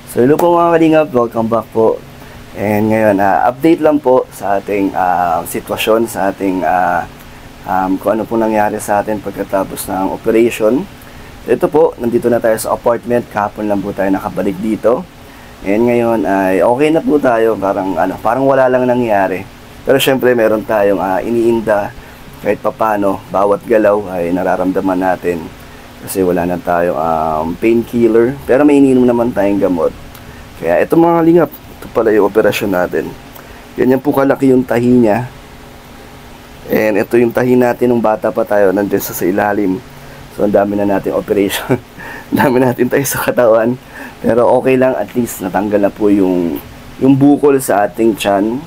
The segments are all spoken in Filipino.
So hello po mga kalingap, welcome back po. And ngayon, update lang po sa ating sitwasyon, sa ating kung ano po nangyari sa atin pagkatapos ng operation. So ito po, nandito na tayo sa apartment, kahapon lang po tayo nakabalik dito. And ngayon ay okay na po tayo, parang wala lang nangyari. Pero syempre meron tayong iniinda kahit papano, bawat galaw ay nararamdaman natin. Kasi wala na tayong painkiller, pero may ininom naman tayong gamot. Kaya ito mga lingap, ito pala yung operasyon natin. Ganyan po kalaki yung tahi niya. And ito yung tahi natin nung bata pa tayo, nandiyan sa ilalim. So ang dami na natin operation. Ang dami natin tayo sa katawan. Pero okay lang, at least natanggal na po yung bukol sa ating tiyan.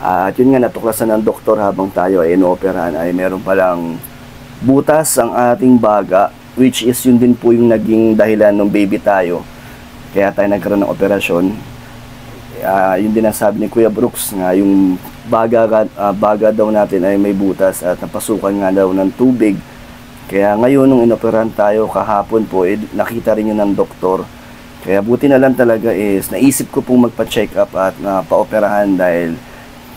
At yun nga, natuklasan ng doktor habang tayo ay inooperahan ay meron palang butas ang ating baga, which is yun din po yung naging dahilan ng baby tayo. Kaya tayo nagkaroon ng operasyon. Yun din ang sabi ni Kuya Brooks nga yung baga daw natin ay may butas at napasukan nga daw ng tubig. Kaya ngayon nung inoperahan tayo kahapon po, nakita rin yun ng doktor. Kaya buti na lang talaga is naisip ko pong magpa-check up at pa-operahan dahil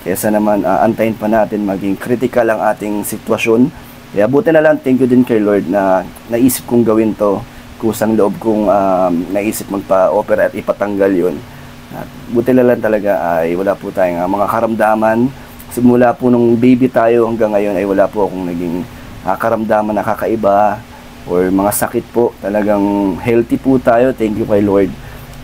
kesa naman antayin pa natin maging critical ang ating sitwasyon. Kaya buti na lang, thank you din kay Lord na naisip kong gawin to. Kusang loob kong naisip magpa-opera at ipatanggal yun. At buti na lang talaga ay wala po tayong mga karamdaman. Simula po nung baby tayo hanggang ngayon ay wala po akong naging karamdaman na kakaiba or mga sakit po. Talagang healthy po tayo, thank you kay Lord.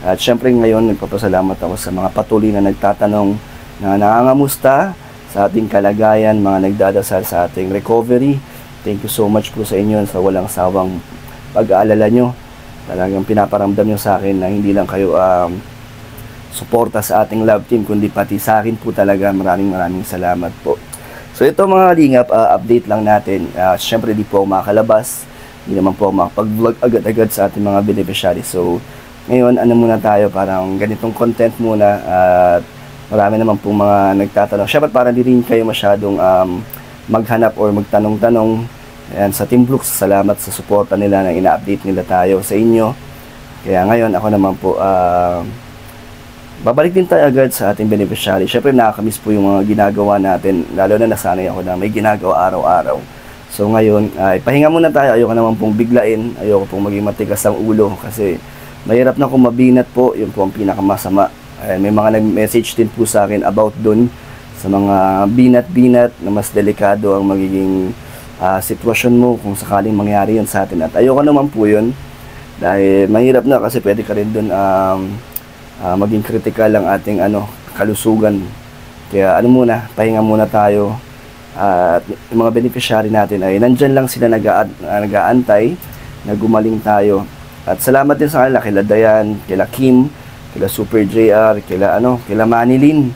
At syempre ngayon nagpapasalamat ako sa mga patuloy na nagtatanong na nangangamusta sa ating kalagayan, mga nagdadasal sa ating recovery. Thank you so much po sa inyo sa walang sawang pag-aalala nyo. Talagang pinaparamdam nyo sa akin na hindi lang kayo suporta sa ating love team, kundi pati sa akin po talaga. Maraming salamat po. So ito mga lingap, update lang natin. Siyempre di po ako makakalabas. Hindi naman po ako makapag-vlog agad-agad sa ating mga beneficiaries. So ngayon, muna tayo, parang ganitong content muna. At marami naman po mga nagtatanong. Siyempre para di rin kayo masyadong maghanap or magtanong-tanong. Ayan, sa Team Brooks, salamat sa suporta nila na ina-update nila tayo sa inyo. Kaya ngayon ako naman po babalik din tayo agad sa ating beneficiary. Syempre nakakamiss po yung mga ginagawa natin, lalo na nasanay ako na may ginagawa araw-araw. So ngayon pahinga muna tayo. Ayoko naman pong biglain, ayoko pong maging matigas ang ulo kasi mahirap na kung mabinat po, yun po ang pinakamasama. May mga nag-message din po sa akin about dun sa mga binat-binat na mas delikado ang magiging sitwasyon mo kung sakaling mangyari yun sa atin. At ayoko naman po yun dahil mahirap na kasi pwede ka rin dun maging critical ang ating kalusugan. Kaya muna, pahinga muna tayo. At yung mga beneficiary natin ay nandyan lang sila nag-aantay na gumaling tayo. At salamat din sa kanila, kila Dayan, kila Kim, kila Super JR, kila Manilin.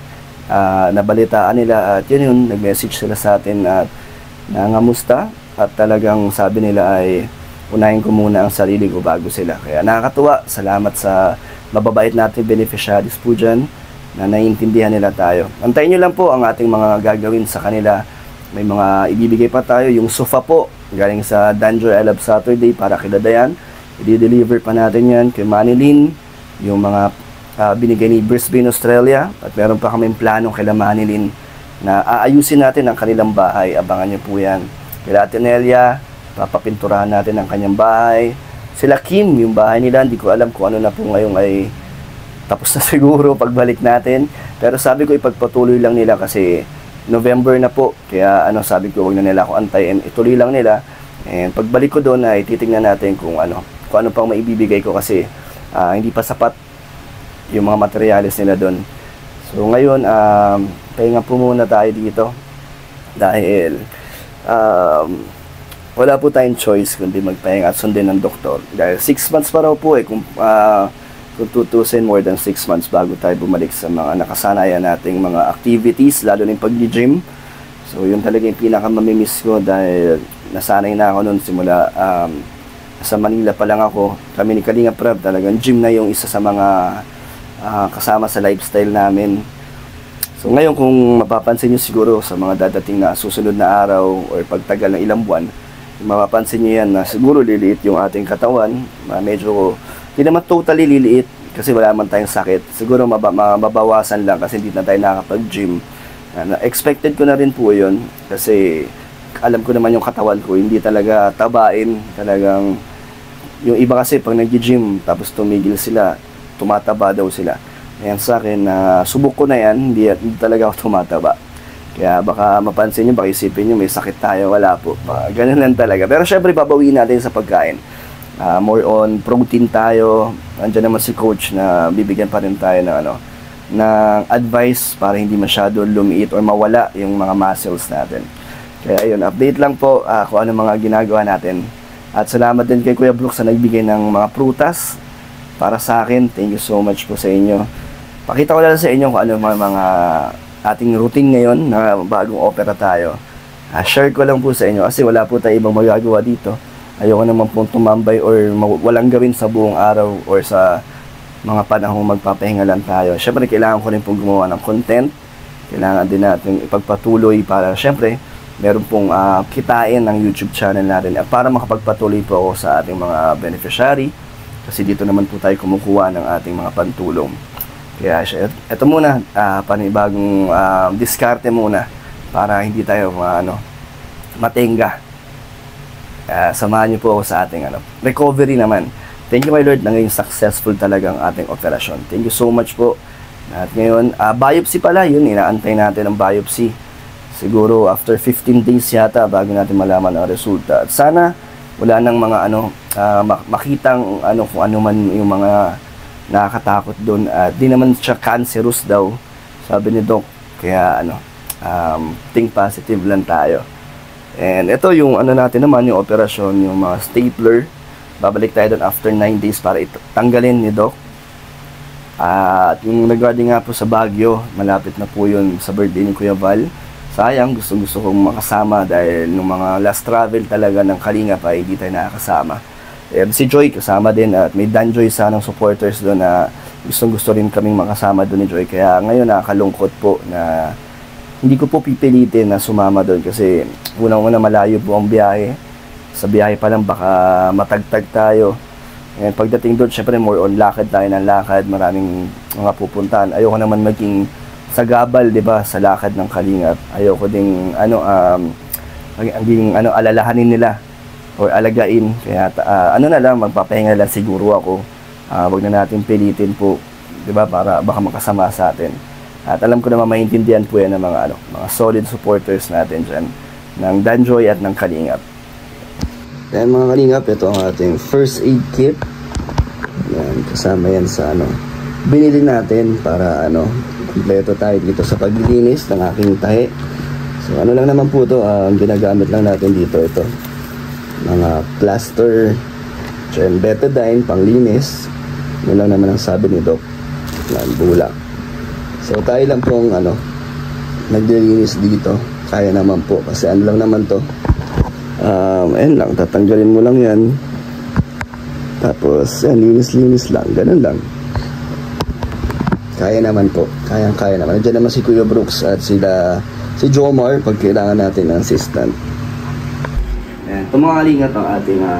Nabalitaan nila at yun, nag-message sila sa atin at nangamusta at talagang sabi nila ay unahin ko muna ang sarili ko bago sila. Kaya nakakatuwa, salamat sa mababait natin beneficiaries po dyan na naiintindihan nila tayo. Antayin nyo lang po ang ating mga gagawin sa kanila. May mga ibibigay pa tayo, yung sofa po galing sa Danjo I Love Saturday para kila Dayan, i-deliver pa natin yan kay Manilin, yung mga binigay ni Brisbane, Australia, at meron pa kaming plano kay Manilin na aayusin natin ang kanilang bahay. Abangan nyo po yan. Kila Atenelia, papapinturahan natin ang kanyang bahay. Sila Kim, yung bahay nila, hindi ko alam kung ano na po ngayon ay tapos na siguro pagbalik natin. Pero sabi ko ipagpatuloy lang nila kasi November na po. Kaya sabi ko wag na nila ako antayin, ituloy lang nila. And pagbalik ko doon ay titingnan natin kung ano pang maibibigay ko kasi hindi pa sapat yung mga materyales nila doon. So ngayon, pahinga po muna tayo dito dahil wala po tayong choice kundi magpahinga at sundin ng doktor. Dahil 6 months pa raw po kung tutusin, more than 6 months bago tayo bumalik sa mga nakasanayan nating mga activities, lalo na yung pag-gym. So yun talaga yung pinaka-mamimiss ko dahil nasanay na ako noon simula sa Manila pa lang ako. Kami ni Kalinga Prab, talagang gym na yung isa sa mga kasama sa lifestyle namin. So ngayon kung mapapansin nyo siguro sa mga dadating na susunod na araw or pagtagal ng ilang buwan, mapapansin nyo yan na siguro liliit yung ating katawan. Medyo, hindi naman totally liliit, kasi wala man tayong sakit. Siguro mababawasan lang kasi hindi na tayo nakapag-gym. Expected ko na rin po yun kasi alam ko naman yung katawan ko, hindi talaga tabain. Talagang, yung iba kasi pag nag-gym tapos tumigil sila, tumataba daw sila. Ayan sa akin, subok ko na yan, hindi talaga ako tumataba. Kaya baka mapansin nyo, baka isipin nyo may sakit tayo, wala po. Ganun lang talaga. Pero syempre, babawiin natin sa pagkain. More on protein tayo. Andiyan naman si coach na bibigyan pa rin tayo ng advice para hindi masyado lumiit or mawala yung mga muscles natin. Kaya yun, update lang po kung ano mga ginagawa natin. At salamat din kay Kuya Brooks sa nagbigay ng mga prutas para sa akin. Thank you so much po sa inyo. Pakita ko lang sa inyo kung ano mga ating routine ngayon na bagong opera tayo. Share ko lang po sa inyo kasi wala po tayo ibang magagawa dito. Ayoko naman pong tumambay or walang gawin sa buong araw or sa mga panahong magpapahinga lang tayo. Syempre, kailangan ko rin pong gumawa ng content. Kailangan din natin ipagpatuloy para syempre, meron pong kitain ng YouTube channel natin at para makapagpatuloy po ako sa ating mga beneficiary kasi dito naman po tayo kumukuha ng ating mga pantulong. Kaya ito muna, panibagong diskarte muna para hindi tayo matenga. Samahan niyo po ako sa ating recovery naman. Thank you my Lord na ngayon successful talaga ang ating operasyon. Thank you so much po. At ngayon, biopsy pala yun, inaantay natin ang biopsy. Siguro after 15 days yata bago natin malaman ang resulta. At sana wala nang mga makitang kung ano man yung mga nakakatakot doon. Di naman siya cancerous daw, sabi ni Doc. Kaya think positive lang tayo. And ito yung natin naman, yung operasyon, yung mga stapler. Babalik tayo doon after 9 days para tanggalin ni Doc. At yung regarding nga po sa Baguio, malapit na po yun sa birthday ni Kuya Val. Sayang, gusto kong makasama dahil nung mga last travel talaga ng Kalinga pa, hindi tayo nakakasama. And si Joy kasama din at may Dan Joy sanang supporters doon na gusto rin kaming makasama doon ni Joy. Kaya ngayon nakakalungkot po na hindi ko po pipilitin na sumama doon kasi unang-una malayo po ang biyahe. Sa biyahe pa lang baka matagtag tayo. And pagdating doon, syempre more on lakad tayo ng lakad, maraming mga pupuntahan. Ayoko naman maging sagabal, 'di ba, sa lakad ng Kalingap. Ayoko ding alalahanin nila or alagain. Kaya na lang, magpapahinga lang siguro ako. Wag na natin pilitin po, 'di ba, para baka makasama sa atin. At alam ko na maintindihan po yan ng mga solid supporters natin dyan ng Danjoy at ng Kalingap. Yan mga Kalingap, ito ang ating first aid kit. Yan, kasama yan sa binili natin para kompleto tayo dito sa paglilinis ng aking tahi. So lang naman po ito, ang ginagamit lang natin dito, ito mga plaster, betadine, panglinis. Yun lang naman ang sabi ni Doc. Yan, bulak. So tayo lang pong naglilinis dito. Kaya naman po kasi lang naman to. Ayan lang, tatanggalin mo lang yan. Tapos yan, linis-linis lang, ganun lang. Kaya naman po, kaya naman. Nandiyan naman si Kuya Brooks at si Jomar pag kailangan natin ng assistant. Ayan, tumangalingat ang ating mga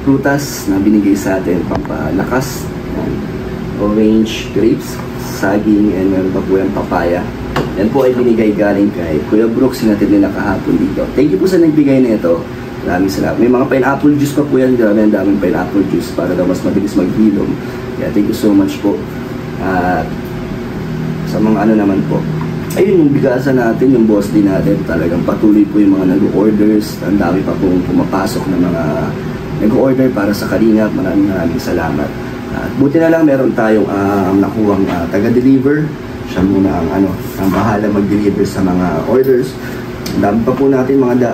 prutas na binigay sa atin, pampalakas. Orange grapes, saging, and meron pa po yung papaya. Yan po ay binigay galing kay Kuya Brooks, sinatid nila kahapon dito. Thank you po sa nagbigay na ito. Maraming salamat. May mga pineapple juice pa po yan. Grabe, ang daming pineapple juice para daw mas mabilis maghilom. Kaya thank you so much po. At sa mga naman po. Ayun, yung bigasan natin, yung boss din natin. Talagang patuloy po yung mga nag-orders. Ang dami pa pong pumapasok ng mga nag-order para sa Kalingap. Maraming salamat. At buti na lang meron tayong nakuhang taga-deliver. Siya muna ang bahala mag-deliver sa mga orders. Dami pa po natin mga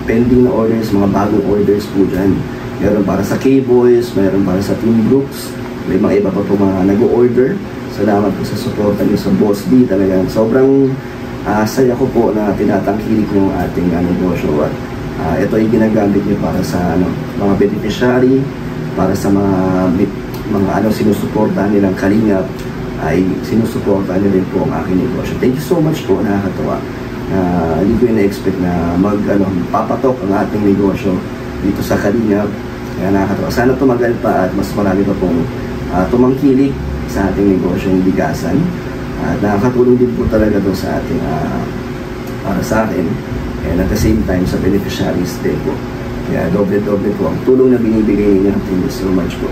pending na orders, mga bagong orders po dyan. Meron para sa K-Boys, meron para sa Team Brooks. May mga iba pa po mga nag-order. Salamat po sa support niyo sa Boss D. Talagang sobrang saya ko po na tinatangkilik yung ating negosyo. At ito ay ginagamit niyo para sa mga beneficiary, para sa mga sinusuportahan nilang Kalingap, ay sinusuportahan nila rin po ang aking negosyo. Thank you so much po, nakakatawa. Hindi ko yung na-expect na papatok ang ating negosyo dito sa Kalingap. Kaya nakakatawa. Sana tumagal pa at mas marami pa pong tumangkilik sa ating negosyo ng bigasan. At nakakatulong din po talaga to sa ating para sa akin, and at the same time sa beneficiaries din po. Kaya doble-doble po ang tulong na binibigay niyo. Thank you so much po.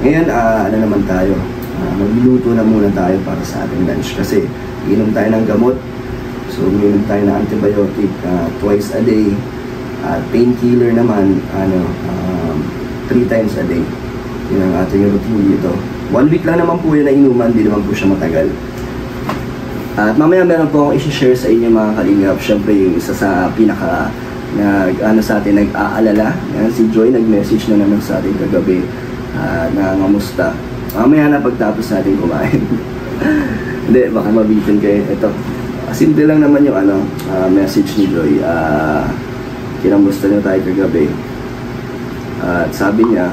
Ngayon, ano naman tayo, magluluto na muna tayo para sa ating lunch kasi inom tayo ng gamot. So, uminom tayo ng antibiotic twice a day. At painkiller naman, 3 times a day. Yun ang ating routine dito. 1 week lang naman po yun na inuman, hindi naman po siya matagal. At mamaya meron po akong isi-share sa inyo mga kalingap. Siyempre yung isa sa pinaka sa atin nag-aalala. Yan, si Joy nag-message na naman sa atin kagabi na ngamusta. Mamaya na pagtapos natin kumain. Hindi, baka mabitin kayo. Ito, simple lang naman yung message ni Joy. Kinamusta niya tayo kagabi. At sabi niya,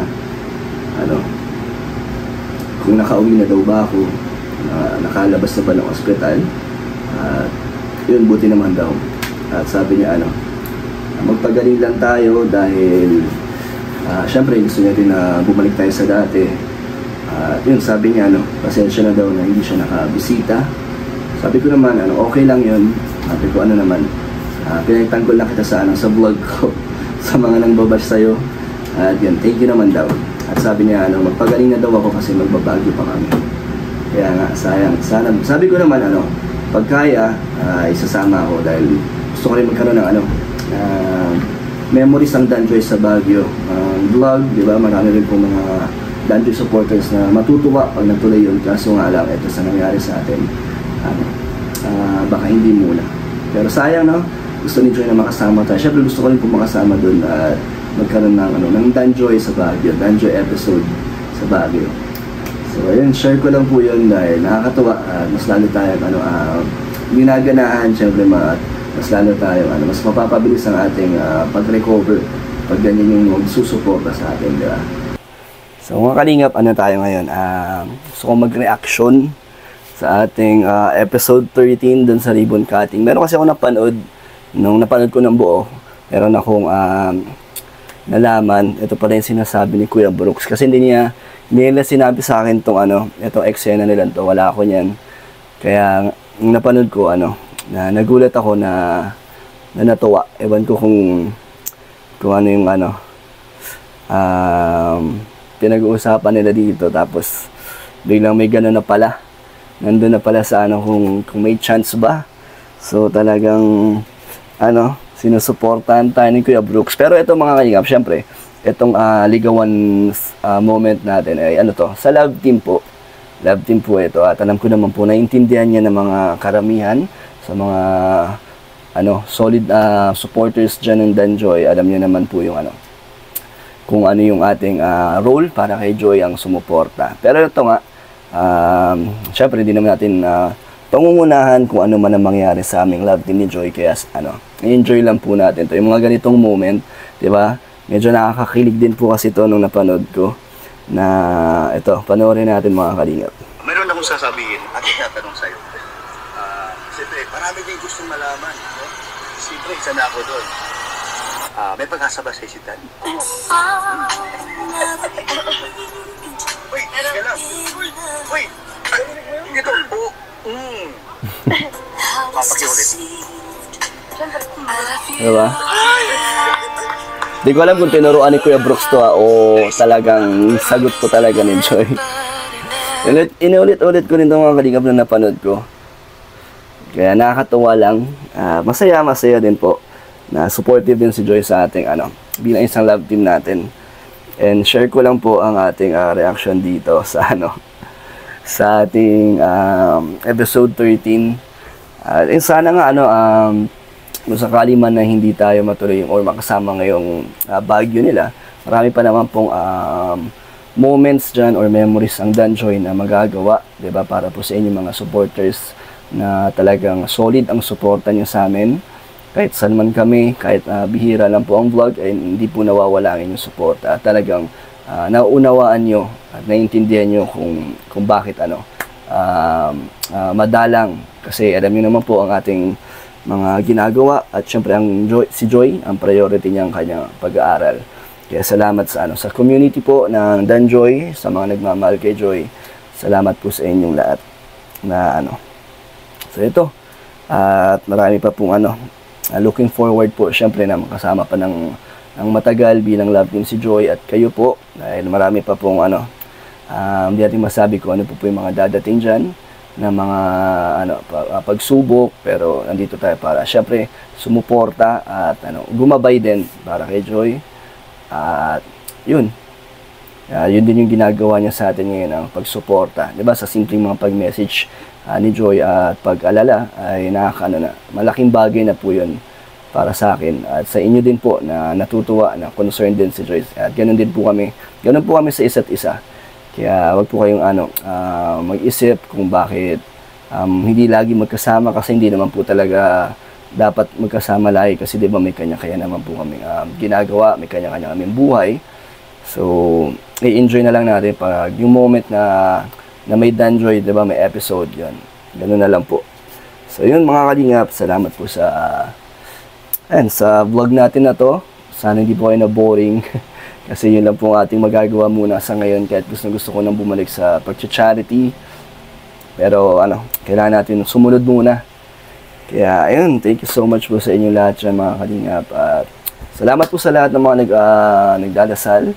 kung nakauwi na daw ba ako, nakalabas na ba ng ospital. Yun, buti naman daw. At sabi niya, magpagaling lang tayo dahil syempre gusto niya din na bumalik tayo sa dati. Yun, sabi niya, pasensya na daw na hindi siya nakabisita. Sabi ko naman, okay lang yun. Sabi ko, naman, pinagtanggol lang kita sa vlog ko, sa mga nang babash sa'yo. At yun, thank you naman daw. At sabi niya, magpagaling na daw ako kasi magbabagyo pa kami. Kaya nga, sayang. Sana, sabi ko naman, pag kaya, isasama ako dahil gusto ko rin magkaroon ng memories ang Danjoy sa Baguio. Vlog, di ba? Marami rin po mga Danjoy supporters na matutuwa pag natuloy yun. Kaso nga lang, ito sa nangyari sa atin. Baka hindi muna. Pero sayang, no? Gusto ni Joy na makasama tayo. Siyempre, gusto ko rin po makasama dun at magkaroon ng Danjoy sa Baguio. Danjoy episode sa Baguio. So, ayun, share ko lang po yun dahil nakakatuwa. Mas lalo tayo, ginaganahan, siyempre, mas lalo tayo, mas mapapabilis ang ating pag-recover pag ganyan yung magsusuporta sa atin, di ba? So, mga kalingap, tayo ngayon? Gusto ko mag-reaction sa ating episode 13 dun sa ribbon cutting. Meron kasi ako napanood, nung napanood ko ng buo, meron akong nalaman, ito pala yung sinasabi ni Kuya Brooks. Kasi hindi nila sinabi sa akin itong eksena nila to, wala ako niyan. Kaya, nung napanood ko, na nagulat ako na natuwa. Ewan ko kung ano yung pinag-uusapan nila dito. Tapos biglang may gano'n na pala. Nandun na pala sa kung may chance ba. So talagang sinusuportahan tayo ni Kuya Brooks. Pero ito mga kalingap, syempre, itong ligawan moment natin ay sa love team po. Love team po ito. At alam ko naman po, naiintindihan niya ng mga karamihan sa mga solid supporters dyan ng Danjoy. Alam niyo naman po yung kung ano yung ating role para kay Joy ang sumuporta. Pero ito nga, syempre hindi naman natin pangungunahan kung ano man ang mangyari sa aming love team ni Joy. Kaya enjoy lang po natin to. Yung mga ganitong moment, di ba? Medyo nakakakilig din po kasi to nung napanood ko. Na ito, panoorin natin mga kalingap. Meron akong sasabihin at itatanong sa'yo. Siyempre, marami din gustong malaman. No? Siyempre, isa na ako doon. May pag-asa ba sa'yo si Dan? Uy, sige lang. Uy, ito. Papakiulit. Diba? Di ko alam kung tinuruan ni Kuya Brooks to o talagang sagot ko talaga ni Joy. Inulit-ulit ko rin itong mga kalingap na napanood ko. Kaya nakakatuwa lang. Masaya din po na supportive din si Joy sa ating bilang isang love team natin. And share ko lang po ang ating reaction dito sa sa ating episode 13. And sana nga kung sakali man na hindi tayo matuloy or makasama ngayong Baguio nila, marami pa naman pong moments dyan or memories ang Danjoy na magagawa, diba? Para po sa inyong mga supporters na talagang solid ang suporta nyo sa amin. Kahit saan man kami, kahit bihira lang po ang vlog, ay hindi po nawawala ang inyong suporta. Talagang nauunawaan nyo at naiintindihan nyo kung bakit madalang. Kasi alam nyo naman po ang ating mga ginagawa at syempre si Joy, ang priority niya ang kanyang pag-aaral. Kaya salamat sa community po ng Danjoy, sa mga nagmamahal kay Joy. Salamat po sa inyong lahat na So ito, at marami pa pong looking forward po syempre na makasama pa ng matagal bilang love team si Joy at kayo po, dahil marami pa pong hindi natin masabi ko ano po yung mga dadating dyan na mga pagsubok, pero nandito tayo para syempre sumuporta at gumabay din para kay Joy. At yun din yung ginagawa niya sa atin ngayon, ang pagsuporta, diba, sa simpleng mga pag-message ni Joy at pag-alala ay malaking bagay na po yun para sa akin at sa inyo din po na natutuwa, na concerned din si Joy, at ganun po kami sa isa't isa. Kaya wag po kayong mag-isip kung bakit hindi lagi magkasama, kasi hindi naman po talaga dapat magkasama lagi, kasi di ba may kanya-kanya naman po kami ginagawa, may kanya-kanya kaming buhay. So i-enjoy na lang natin pag yung moment na may Danjoy, di ba, may episode, yun, ganun na lang po. So yun mga kalingap, salamat po sa vlog natin na to. Sana hindi po kayo na boring kasi yun lang po ang ating magagawa muna sa ngayon, kahit gusto ko nang bumalik sa pag-charity, pero kailangan natin sumunod muna. Kaya ayun, thank you so much po sa inyong lahat dyan mga kalingap, at salamat po sa lahat ng mga nagdadasal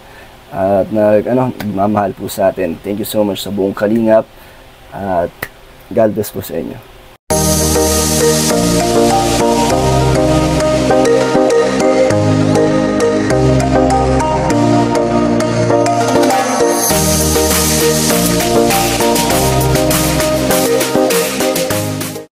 at nagmamahal po sa atin. Thank you so much sa buong kalingap, at God bless po sa inyo.